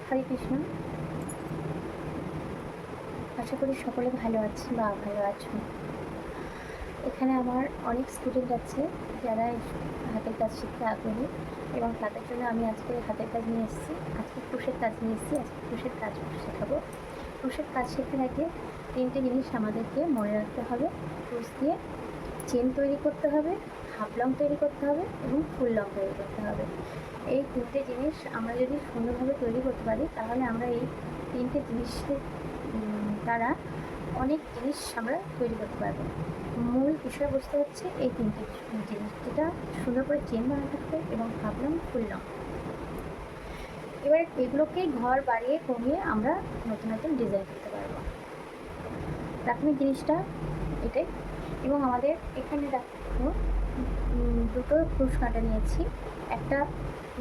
হরে কৃষ্ণ। আশা করি সকলে ভালো আছে বা ভালো আছো। এখানে আমার অনেক স্টুডেন্ট আছে যারা হাতের কাজ শিখতে আগ্রহী, এবং তাদের জন্য আমি আজকে হাতের কাজ নিয়ে এসেছি। আজকে ক্রোশের কাজ নিয়ে এসেছি। আজকে ক্রোশের কাজ শেখাবো। ক্রোশের কাজ শেখার আগে তিনটে জিনিস আমাদেরকে মনে রাখতে হবে। ক্রোশ দিয়ে চেন তৈরি করতে হবে, হাফ লং তৈরি করতে হবে এবং ফুল লং তৈরি করতে হবে। এই তিনটে জিনিস আমরা যদি সুন্দরভাবে তৈরি করতে পারি, তাহলে আমরা এই তিনটে জিনিসের দ্বারা অনেক জিনিস আমরা তৈরি করতে পারবো। মূল বিষয়বস্তু হচ্ছে এই তিনটে জিনিস, যেটা সুন্দর করে চেন বানাতে থাকবে এবং হাফ লং, ফুল লং। এবার এগুলোকে ঘর বাড়িয়ে কমিয়ে আমরা নতুন নতুন ডিজাইন করতে পারবো। প্রাথমিক জিনিসটা এটাই। এবং আমাদের এখানে দেখো দুটো ক্রুশ কাটা নিয়েছি, একটা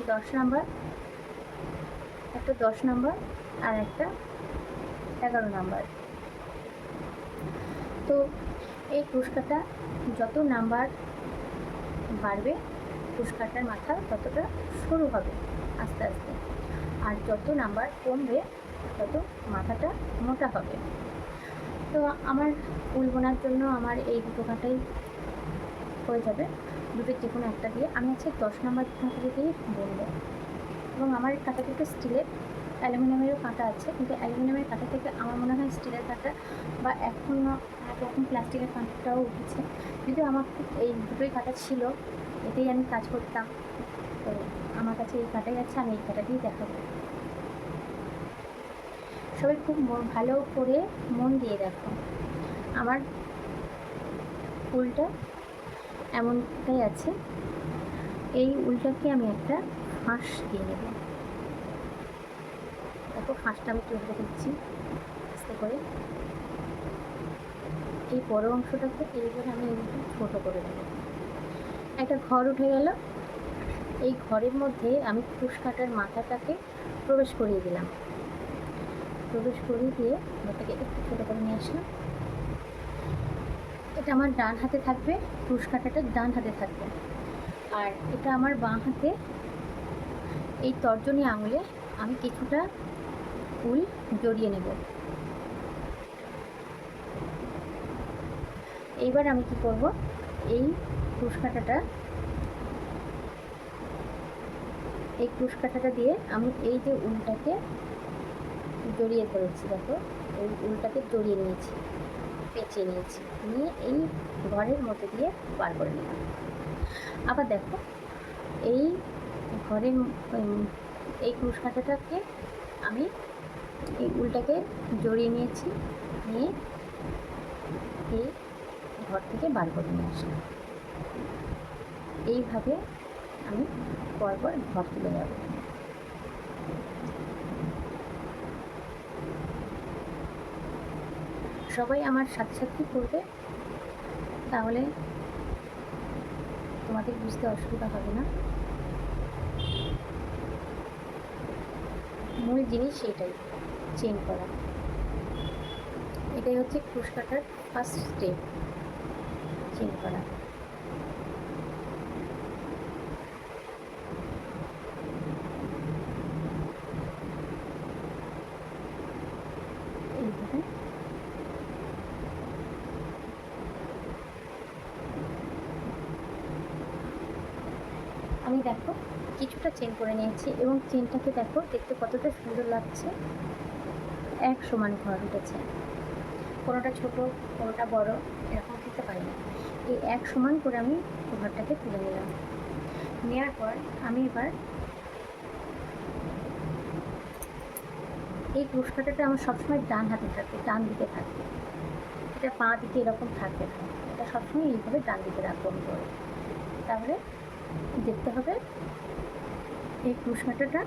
10 নাম্বার, একটা 10 নাম্বার আর একটা 11 নাম্বার। তো এই ক্রুশ কাটা যত নাম্বার বাড়বে, ক্রুশ কাটার মাথা ততটা সরু হবে আস্তে আস্তে, আর যত নাম্বার কমবে তত মাথাটা মোটা হবে। তো আমার ফুল বোনার জন্য আমার এই দুটো কাটাই হয়ে যাবে। দুটোর যে কোনো একটা দিয়ে আমি আজকে 10 নাম্বার কাঁটা দিয়েই বুনবো। এবং আমার কাঁটা দুটো স্টিলের, অ্যালুমিনিয়ামেরও কাঁটা আছে, কিন্তু অ্যালুমিনিয়ামের কাঁটা থেকে আমার মনে হয় স্টিলের কাঁটা বা এখন প্লাস্টিকের কাঁটাটাও উঠেছে। যদিও আমার এই দুটোই কাঁটা ছিল, এতেই আমি কাজ করতাম, তো আমার কাছে এই কাঁটাই আছে, আমি এই কাঁটা দিয়েই দেখাবো। সবাই খুব ভালো করে মন দিয়ে দেখো। আমার উলটা এমনটাই আছে, এই উলটাকে আমি একটা ফাঁস দিয়ে নেব। দেখো ফাঁসটা আমি কীভাবে দিচ্ছি আস্তে করে। এই বড় অংশটাকে এইবার আমি একটু ছোটো করে দেব। একটা ঘর উঠে গেল, এই ঘরের মধ্যে আমি ক্রুশ কাটার মাথাটাকে প্রবেশ করিয়ে দিলাম। প্রবেশ করিয়ে দিয়ে ঘরটাকে একটু ছোটো করে নিয়ে আসলাম। এটা আমার ডান হাতে থাকবে, ক্রুশ কাটাটা ডান হাতে থাকবে, আর এটা আমার বাঁ হাতে। এই তর্জনী আঙুলে আমি কিছুটা ফুল জড়িয়ে নেব। এইবার আমি কি করব, এই ক্রুশ কাঁটাটা দিয়ে আমি এই যে উলটাকে জড়িয়ে ধরেছি, দেখো এই উলটাকে জড়িয়ে নিয়েছি, পেঁচিয়ে নিয়েছি, নিয়ে এই ঘরের মধ্যে দিয়ে বার করে নিলাম। আবার দেখো এই ঘরের এই ক্রুশ কাঁটাটাকে আমি এই উলটাকে জড়িয়ে নিয়েছি, নিয়ে এই ঘর থেকে বার করে নিয়ে আসলাম। এইভাবে আমি পরপর ঘর তুলে যাব। সবাই আমার সাথে সাথেই করবে, তাহলে তোমাদের বুঝতে অসুবিধা হবে না। মূল জিনিস এটাই, চেন করা। এটাই হচ্ছে ক্রুশ কাটার ফার্স্ট স্টেপ, চেন করা। এইভাবে আমি দেখো কিছুটা চেন করে নিয়েছি, এবং চেনটাকে দেখো দেখতে কতটা সুন্দর লাগছে। এক সমান ঘর উঠেছে, কোনোটা ছোট কোনোটা বড় এরকম খেতে পারি না। এই এক সমান করে আমি ঘরটাকে তুলে নিলাম। নেওয়ার পর আমি এবার এই ক্রুশ কাঁটাটা আমার সবসময় ডান হাতে থাকবে, ডান দিকে থাকবে, এটা বাঁ দিকে এরকম থাকবে না, এটা সবসময় এইভাবে ডান দিকে রাখবো আমি করে। তাহলে দেখতে হবে এই ক্রুশ কাঁটাটা,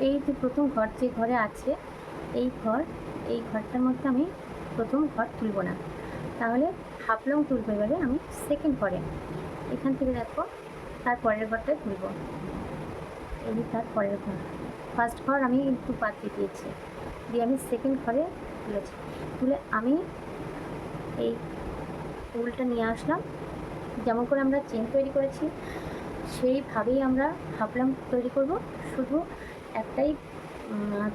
এই যে প্রথম ঘর যে ঘরে আছে, এই ঘরটার মধ্যে আমি প্রথম ঘর তুলব না, তাহলে হাফ লং তুলবো। এবারে আমি সেকেন্ড ঘরে এখান থেকে দেখো তার পরের ঘরটায় তুলব। এই তার পরের ঘর, ফার্স্ট ঘর আমি একটু বাদ দিয়ে দিয়েছি, দিয়ে আমি সেকেন্ড ঘরে তুলেছি। তুলে আমি এই উলটা নিয়ে আসলাম, যেমন করে আমরা চেন তৈরি করেছি সেইভাবেই আমরা হাফ লং তৈরি করব। শুধু একটাই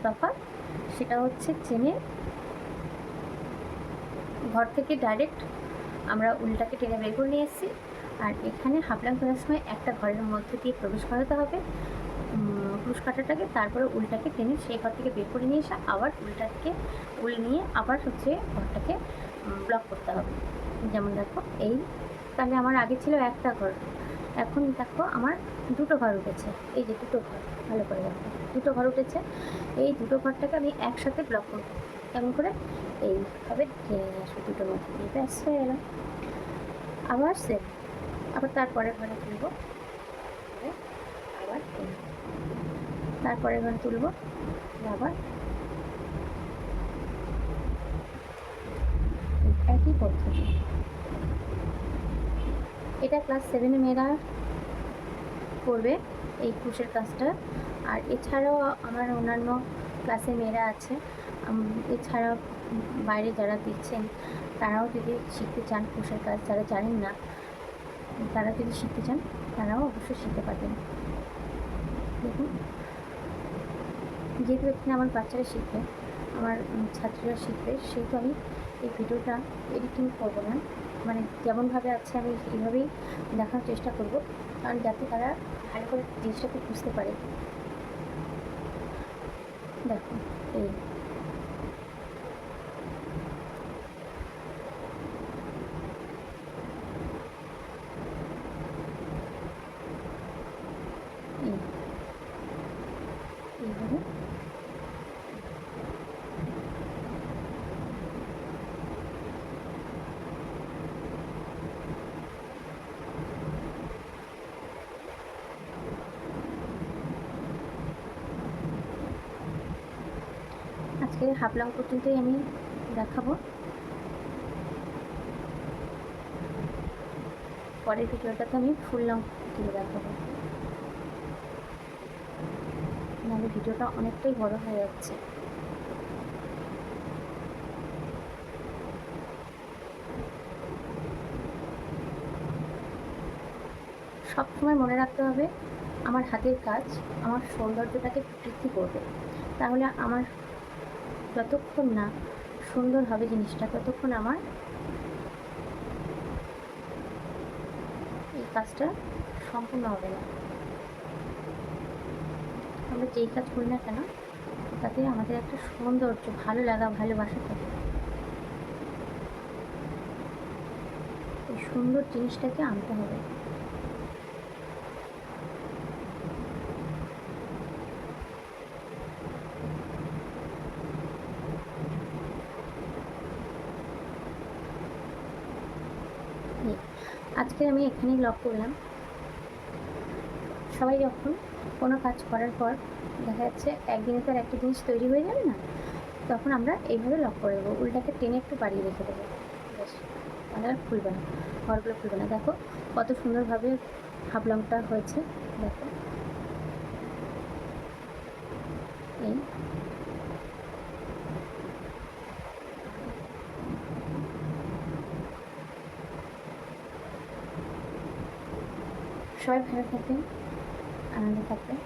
তফাৎ, সেটা হচ্ছে চেনের ঘর থেকে ডাইরেক্ট আমরা উলটাকে টেনে বের করে নিয়ে এসেছি, আর এখানে হাফলাং করার সময় একটা ঘরের মধ্যে দিয়ে প্রবেশ করাতে হবে ক্রুশ কাঁটাটাকে, তারপরে উলটাকে টেনে সেই ঘর থেকে বের করে নিয়ে এসে আবার উলটা থেকে উল নিয়ে আবার হচ্ছে ঘরটাকে ব্লক করতে হবে। যেমন দেখো এই, তাহলে আমার আগে ছিল একটা ঘর, এখন দেখো আমার দুটো ঘর উঠেছে। এই যে দুটো ঘর, ভালো করে দেখো দুটো ঘর উঠেছে। এই দুটো ঘরটাকে আমি একসাথে ব্লক করবো, কেমন করে এইভাবে টেনে নিয়ে আসবো দুটোর মধ্যে দিয়ে, ব্যাস হয়ে গেল। আবার সেম, আবার তারপরে ঘরে তুলবো, আবার তারপরে ঘরে তুলবো, আবার একই পদ্ধতি। এটা ক্লাস 7-এ মেয়েরা করবে এই ক্রুশের কাজটা। আর এছাড়াও আমার অন্যান্য ক্লাসের মেয়েরা আছে, এছাড়াও বাইরে যারা দিচ্ছেন তারাও যদি শিখতে চান ক্রুশের কাজ, যারা জানেন না তারা যদি শিখতে চান তারাও অবশ্যই শিখতে পারবেন। দেখুন, যেহেতু এখানে আমার বাচ্চারা শিখবে, আমার ছাত্রীরা শিখবে, সেহেতু আমি এই ভিডিওটা এডিটিং করবো না, মানে যেমনভাবে আছে আমি এইভাবেই দেখানোর চেষ্টা করব, কারণ যাতে তারা ভালো করে জিনিসটাকে বুঝতে পারে। দেখো এই এইভাবে আজকে হাফলং পর্যন্তই আমি দেখাবো, পরের ভিডিওটাতে আমি ফুল লং দিয়ে দেখাবো, নাহলে ভিডিওটা অনেকটাই বড় হয়ে যাচ্ছে। সবসময় মনে রাখতে হবে আমার হাতের কাজ আমার সৌন্দর্যটাকে বৃদ্ধি করবে, তাহলে আমার যতক্ষণ না সুন্দর হবে জিনিসটা ততক্ষণ আমার এই কাজটা সম্পূর্ণ হবে না। আমরা যেই কাজ করি না কেন তাতে আমাদের একটা সৌন্দর্য, ভালো লাগা, ভালোবাসা থাকে। এই সুন্দর জিনিসটাকে আনতে হবে। আজকে আমি এখানেই ব্লগ করলাম। সবাই যখন কোনো কাজ করার পর দেখা যাচ্ছে একদিনে তো আর একটা জিনিস তৈরি হয়ে যাবে না, তখন আমরা এইভাবে লক করে দেবো, উল্টাকে টেনে একটু বাড়িয়ে রেখে দেবো, বেশ, তাহলে আর খুলবে না, ঘরগুলো খুলবে না। দেখো কত সুন্দরভাবে হাফ লংটা হয়েছে, দেখো এই সবাই ভালো থাকবেন, আনন্দে থাকবেন।